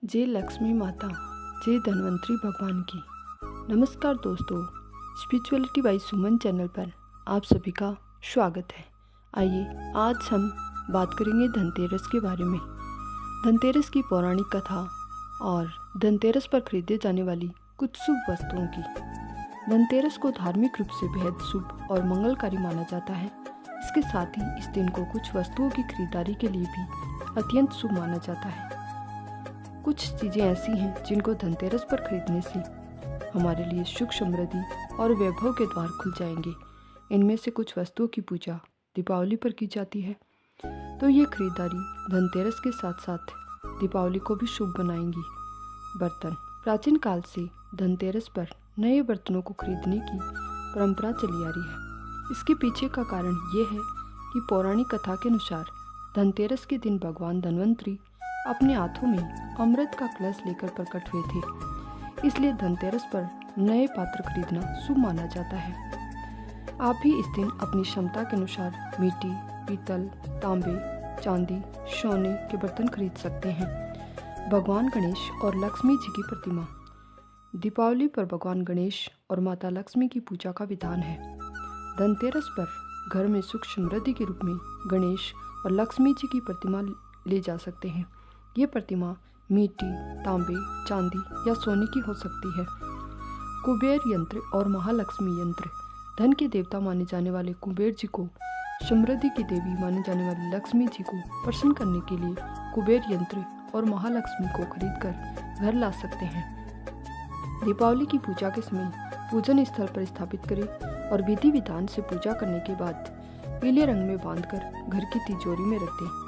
जय लक्ष्मी माता, जय धन्वंतरी भगवान की। नमस्कार दोस्तों, स्पिरिचुअलिटी बाय सुमन चैनल पर आप सभी का स्वागत है। आइए आज हम बात करेंगे धनतेरस के बारे में। धनतेरस की पौराणिक कथा और धनतेरस पर खरीदे जाने वाली कुछ शुभ वस्तुओं की। धनतेरस को धार्मिक रूप से बेहद शुभ और मंगलकारी माना जाता है। इसके साथ ही इस दिन को कुछ वस्तुओं की खरीदारी के लिए भी अत्यंत शुभ माना जाता है। कुछ चीज़ें ऐसी हैं जिनको धनतेरस पर खरीदने से हमारे लिए सुख समृद्धि और वैभव के द्वार खुल जाएंगे। इनमें से कुछ वस्तुओं की पूजा दीपावली पर की जाती है, तो ये खरीदारी धनतेरस के साथ साथ दीपावली को भी शुभ बनाएंगी। बर्तन। प्राचीन काल से धनतेरस पर नए बर्तनों को खरीदने की परंपरा चली आ रही है। इसके पीछे का कारण ये है कि पौराणिक कथा के अनुसार धनतेरस के दिन भगवान धन्वंतरी अपने हाथों में अमृत का कलश लेकर प्रकट हुए थे। इसलिए धनतेरस पर नए पात्र खरीदना शुभ माना जाता है। आप भी इस दिन अपनी क्षमता के अनुसार मिट्टी, पीतल, तांबे, चांदी, सोने के बर्तन खरीद सकते हैं। भगवान गणेश और लक्ष्मी जी की प्रतिमा। दीपावली पर भगवान गणेश और माता लक्ष्मी की पूजा का विधान है। धनतेरस पर घर में सुख समृद्धि के रूप में गणेश और लक्ष्मी जी की प्रतिमा ले जा सकते हैं। ये प्रतिमा मिट्टी, तांबे, चांदी या सोने की हो सकती है। कुबेर यंत्र और महालक्ष्मी यंत्र। धन के देवता माने जाने वाले कुबेर जी को समृद्धि की देवी माने जाने वाली लक्ष्मी जी को प्रसन्न करने के लिए कुबेर यंत्र और महालक्ष्मी को खरीदकर घर ला सकते हैं। दीपावली की पूजा के समय पूजन स्थल पर स्थापित करें और विधि विधान से पूजा करने के बाद पीले रंग में बांधकर घर की तिजोरी में रख दें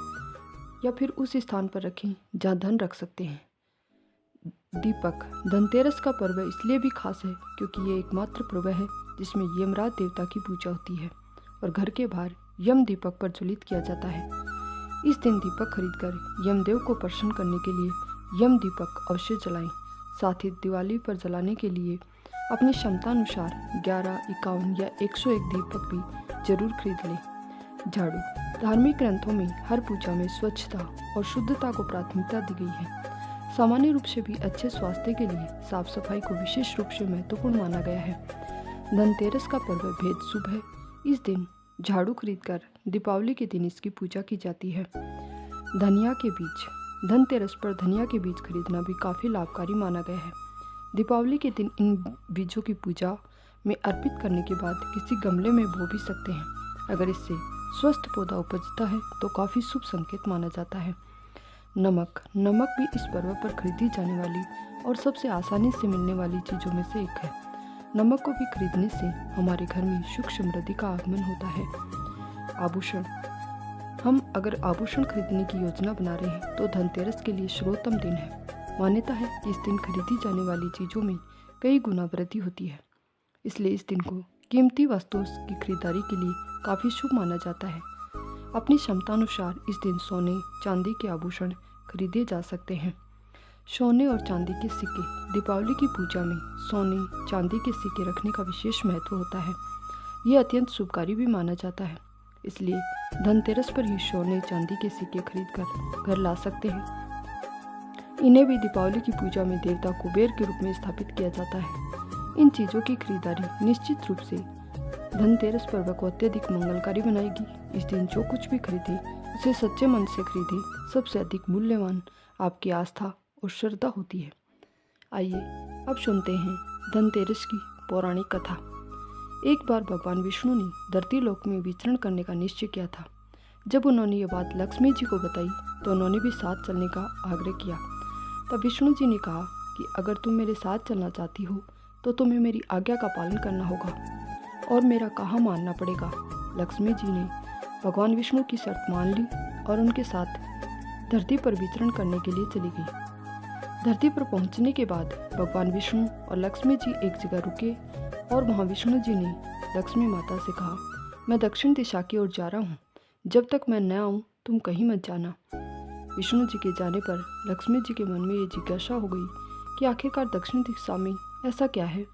या फिर उस स्थान पर रखें जहाँ धन रख सकते हैं। दीपक। धनतेरस का पर्व इसलिए भी खास है क्योंकि ये एकमात्र पर्व है जिसमें यमराज देवता की पूजा होती है और घर के बाहर यम दीपक प्रज्वलित किया जाता है। इस दिन दीपक खरीदकर यमदेव को प्रसन्न करने के लिए यम दीपक अवश्य जलाएं। साथ ही दिवाली पर जलाने के लिए अपनी क्षमतानुसार 11, 51 या 101 दीपक भी जरूर खरीद लें। झाड़ू। धार्मिक ग्रंथों में हर पूजा में स्वच्छता और शुद्धता को प्राथमिकता दी गई है। सामान्य रूप से भी अच्छे स्वास्थ्य के लिए साफ सफाई को विशेष रूप से महत्वपूर्ण माना गया है। धनतेरस का पर्व बेहद शुभ है। इस दिन झाड़ू खरीदकर दीपावली के दिन इसकी पूजा की जाती है। धनिया के बीज। धनतेरस पर धनिया के बीज खरीदना भी काफ़ी लाभकारी माना गया है। दीपावली के दिन इन बीजों की पूजा में अर्पित करने के बाद किसी गमले में बो भी सकते हैं। अगर इससे स्वस्थ पौधा उपजता है तो काफ़ी शुभ संकेत माना जाता है। नमक। नमक भी इस पर्व पर खरीदी जाने वाली और सबसे आसानी से मिलने वाली चीज़ों में से एक है। नमक को भी खरीदने से हमारे घर में सुख समृद्धि का आगमन होता है। आभूषण। हम अगर आभूषण खरीदने की योजना बना रहे हैं तो धनतेरस के लिए सर्वोत्तम दिन है। मान्यता है कि इस दिन खरीदी जाने वाली चीज़ों में कई गुना वृद्धि होती है, इसलिए इस दिन को कीमती वस्तुओं की खरीदारी के लिए काफ़ी शुभ माना जाता है। अपनी क्षमतानुसार इस दिन सोने, चांदी के आभूषण खरीदे जा सकते हैं। सोने और चांदी के सिक्के। दीपावली की पूजा में सोने, चांदी के सिक्के रखने का विशेष महत्व होता है। ये अत्यंत शुभकारी भी माना जाता है, इसलिए धनतेरस पर ही सोने, चांदी के सिक्के खरीदकर घर ला सकते हैं। इन्हें भी दीपावली की पूजा में देवता कुबेर के रूप में स्थापित किया जाता है। इन चीज़ों की खरीदारी निश्चित रूप से धनतेरस पर्व को अत्यधिक मंगलकारी बनाएगी। इस दिन जो कुछ भी खरीदे उसे सच्चे मन से खरीदे। सबसे अधिक मूल्यवान आपकी आस्था और श्रद्धा होती है। आइए अब सुनते हैं धनतेरस की पौराणिक कथा। एक बार भगवान विष्णु ने धरती लोक में विचरण करने का निश्चय किया था। जब उन्होंने ये बात लक्ष्मी जी को बताई तो उन्होंने भी साथ चलने का आग्रह किया। तब विष्णु जी ने कहा कि अगर तुम मेरे साथ चलना चाहती हो तो तुम्हें मेरी आज्ञा का पालन करना होगा और मेरा कहा मानना पड़ेगा। लक्ष्मी जी ने भगवान विष्णु की शर्त मान ली और उनके साथ धरती पर विचरण करने के लिए चली गई। धरती पर पहुंचने के बाद भगवान विष्णु और लक्ष्मी जी एक जगह रुके और वहां विष्णु जी ने लक्ष्मी माता से कहा, मैं दक्षिण दिशा की ओर जा रहा हूँ, जब तक मैं न आऊँ तुम कहीं मत जाना। विष्णु जी के जाने पर लक्ष्मी जी के मन में ये जिज्ञासा हो गई कि आखिरकार दक्षिण दिशा में ऐसा क्या है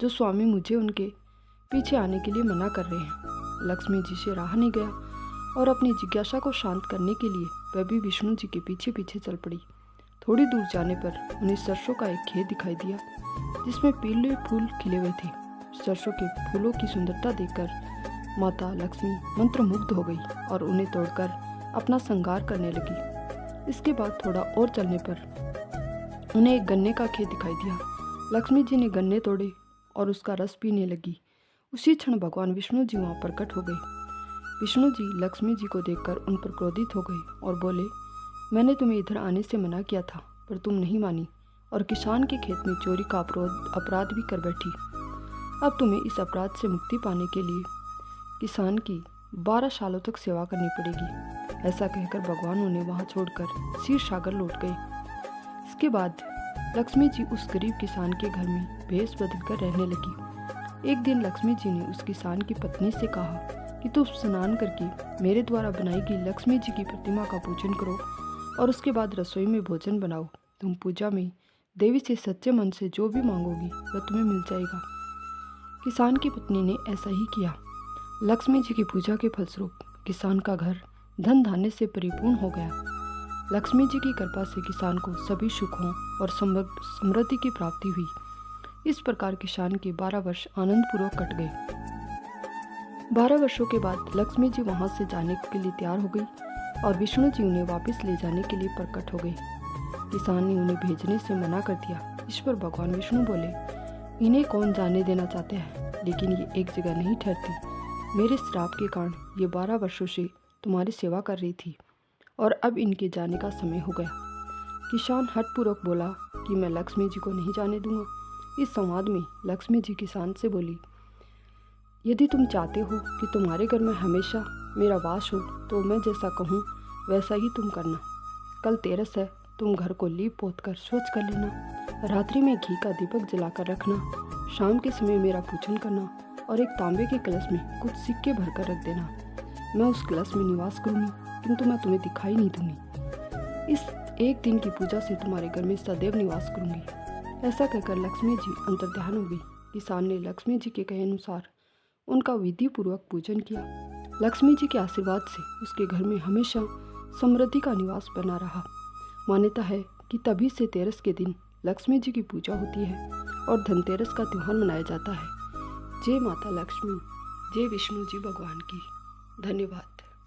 जो स्वामी मुझे उनके पीछे आने के लिए मना कर रहे हैं। लक्ष्मी जी से रहा नहीं गया और अपनी जिज्ञासा को शांत करने के लिए वह भी विष्णु जी के पीछे पीछे चल पड़ी। थोड़ी दूर जाने पर उन्हें सरसों का एक खेत दिखाई दिया जिसमें पीले फूल खिले हुए थे। सरसों के फूलों की सुंदरता देखकर माता लक्ष्मी मंत्रमुग्ध हो गई और उन्हें तोड़कर अपना श्रृंगार करने लगी। इसके बाद थोड़ा और चलने पर उन्हें एक गन्ने का खेत दिखाई दिया। लक्ष्मी जी ने गन्ने तोड़े और उसका रस पीने लगी। उसी क्षण भगवान विष्णु जी वहाँ प्रकट हो गए। विष्णु जी लक्ष्मी जी को देखकर उन पर क्रोधित हो गए और बोले, मैंने तुम्हें इधर आने से मना किया था पर तुम नहीं मानी और किसान के खेत में चोरी का अपराध भी कर बैठी। अब तुम्हें इस अपराध से मुक्ति पाने के लिए किसान की 12 सालों तक सेवा करनी पड़ेगी। ऐसा कहकर भगवान उन्हें वहाँ छोड़कर क्षीर सागर लौट गए। इसके बाद लक्ष्मी जी उस गरीब किसान के घर में भेष बदलकर रहने लगी। एक दिन लक्ष्मी जी ने उस किसान की पत्नी से कहा कि तुम स्नान करके मेरे द्वारा बनाई गई लक्ष्मी जी की प्रतिमा का पूजन करो और उसके बाद रसोई में भोजन बनाओ। तुम पूजा में देवी से सच्चे मन से जो भी मांगोगी वह तुम्हें मिल जाएगा। किसान की पत्नी ने ऐसा ही किया। लक्ष्मी जी की पूजा के फलस्वरूप किसान का घर धन धान्य से परिपूर्ण हो गया। लक्ष्मी जी की कृपा से किसान को सभी सुखों और समृद्धि की प्राप्ति हुई। इस प्रकार किसान के 12 वर्ष आनंदपूर्वक कट गए। 12 वर्षों के बाद लक्ष्मी जी वहां से जाने के लिए तैयार हो गई और विष्णु जी उन्हें वापस ले जाने के लिए प्रकट हो गए। किसान ने उन्हें भेजने से मना कर दिया। इस पर भगवान विष्णु बोले, इन्हें कौन जाने देना चाहते हैं, लेकिन ये एक जगह नहीं ठहरती। मेरे श्राप के कारण ये 12 वर्षों से तुम्हारी सेवा कर रही थी और अब इनके जाने का समय हो गया। किसान हठपूर्वक बोला कि मैं लक्ष्मी जी को नहीं जाने दूंगा। इस संवाद में लक्ष्मी जी किसान से बोली, यदि तुम चाहते हो कि तुम्हारे घर में हमेशा मेरा वास हो तो मैं जैसा कहूँ वैसा ही तुम करना। कल तेरस है, तुम घर को लीप पोत कर स्वच्छ कर लेना। रात्रि में घी का दीपक जलाकर रखना। शाम के समय मेरा पूजन करना और एक तांबे के कलश में कुछ सिक्के भरकर रख देना। मैं उस कलश में निवास करूँगी, किंतु मैं तुम्हें दिखाई नहीं दूंगी। इस एक दिन की पूजा से तुम्हारे घर में सदैव निवास करूँगी। ऐसा कहकर लक्ष्मी जी अंतर्ध्यान हो गई। किसान ने लक्ष्मी जी के कहे अनुसार उनका विधि पूर्वक पूजन किया। लक्ष्मी जी के आशीर्वाद से उसके घर में हमेशा समृद्धि का निवास बना रहा। मान्यता है कि तभी से तेरस के दिन लक्ष्मी जी की पूजा होती है और धनतेरस का त्यौहार मनाया जाता है। जय माता लक्ष्मी, जय विष्णु जी भगवान की। धन्यवाद।